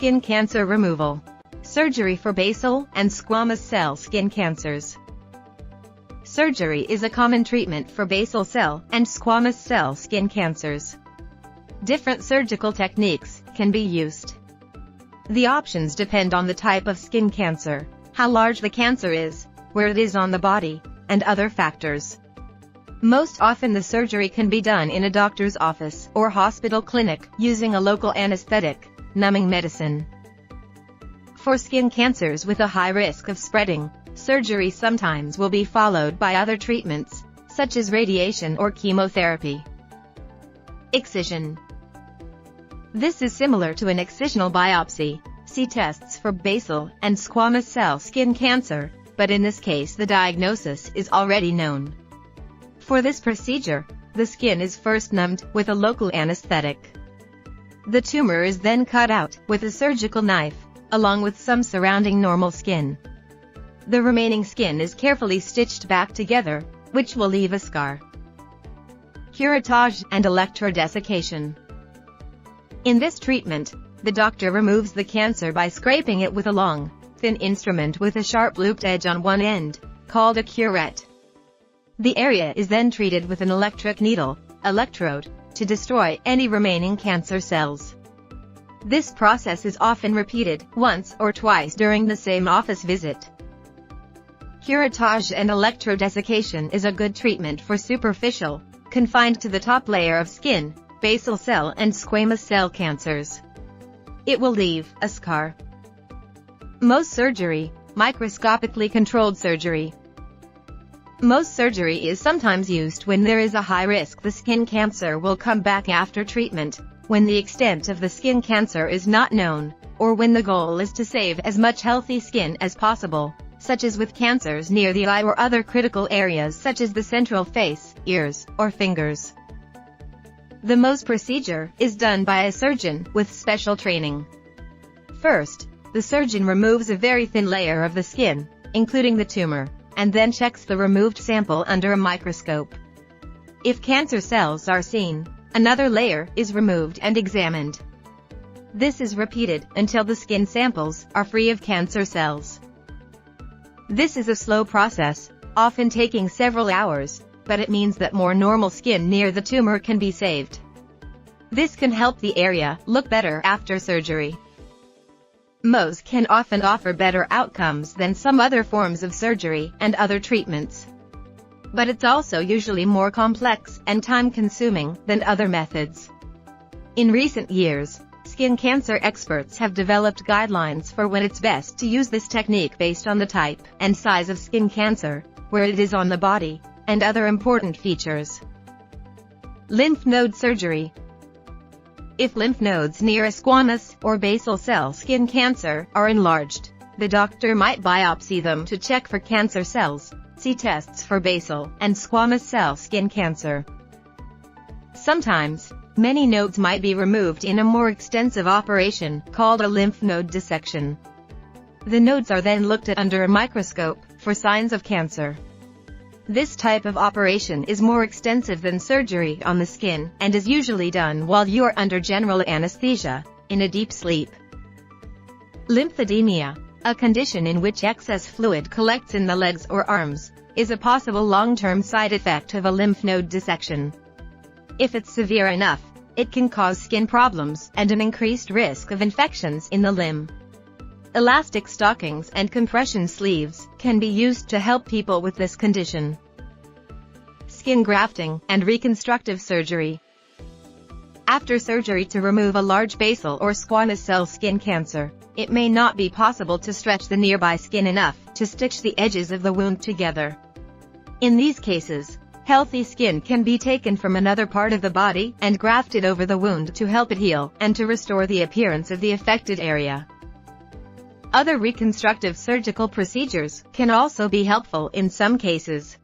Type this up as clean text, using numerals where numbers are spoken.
Skin cancer removal. Surgery for basal and squamous cell skin cancers. Surgery is a common treatment for basal cell and squamous cell skin cancers. Different surgical techniques can be used. The options depend on the type of skin cancer, how large the cancer is, where it is on the body, and other factors. Most often the surgery can be done in a doctor's office or hospital clinic using a local anesthetic, numbing medicine. For skin cancers with a high risk of spreading, surgery sometimes will be followed by other treatments, such as radiation or chemotherapy. Excision. This is similar to an excisional biopsy. See tests for basal and squamous cell skin cancer, but in this case the diagnosis is already known. For this procedure, the skin is first numbed with a local anesthetic. The tumor is then cut out with a surgical knife, along with some surrounding normal skin. The remaining skin is carefully stitched back together, which will leave a scar. Curettage and electrodesiccation. In this treatment, the doctor removes the cancer by scraping it with a long, thin instrument with a sharp looped edge on one end, called a curette. The area is then treated with an electric needle, electrode, to destroy any remaining cancer cells. This process is often repeated once or twice during the same office visit. Curettage and electrodesiccation is a good treatment for superficial, confined to the top layer of skin, basal cell and squamous cell cancers. It will leave a scar. Mohs surgery, microscopically controlled surgery. Mohs surgery is sometimes used when there is a high risk the skin cancer will come back after treatment, when the extent of the skin cancer is not known, or when the goal is to save as much healthy skin as possible, such as with cancers near the eye or other critical areas such as the central face, ears, or fingers. The Mohs procedure is done by a surgeon with special training. First, the surgeon removes a very thin layer of the skin, including the tumor, and then checks the removed sample under a microscope. If cancer cells are seen, another layer is removed and examined. This is repeated until the skin samples are free of cancer cells. This is a slow process, often taking several hours, but it means that more normal skin near the tumor can be saved. This can help the area look better after surgery. Mohs can often offer better outcomes than some other forms of surgery and other treatments. But it's also usually more complex and time-consuming than other methods. In recent years, skin cancer experts have developed guidelines for when it's best to use this technique based on the type and size of skin cancer, where it is on the body, and other important features. Lymph node surgery. If lymph nodes near a squamous or basal cell skin cancer are enlarged, the doctor might biopsy them to check for cancer cells. See tests for basal and squamous cell skin cancer. Sometimes, many nodes might be removed in a more extensive operation called a lymph node dissection. The nodes are then looked at under a microscope for signs of cancer. This type of operation is more extensive than surgery on the skin and is usually done while you are under general anesthesia, in a deep sleep. Lymphedema, a condition in which excess fluid collects in the legs or arms, is a possible long-term side effect of a lymph node dissection. If it's severe enough, it can cause skin problems and an increased risk of infections in the limb. Elastic stockings and compression sleeves can be used to help people with this condition. Skin grafting and reconstructive surgery. After surgery to remove a large basal or squamous cell skin cancer, it may not be possible to stretch the nearby skin enough to stitch the edges of the wound together. In these cases, healthy skin can be taken from another part of the body and grafted over the wound to help it heal and to restore the appearance of the affected area. Other reconstructive surgical procedures can also be helpful in some cases.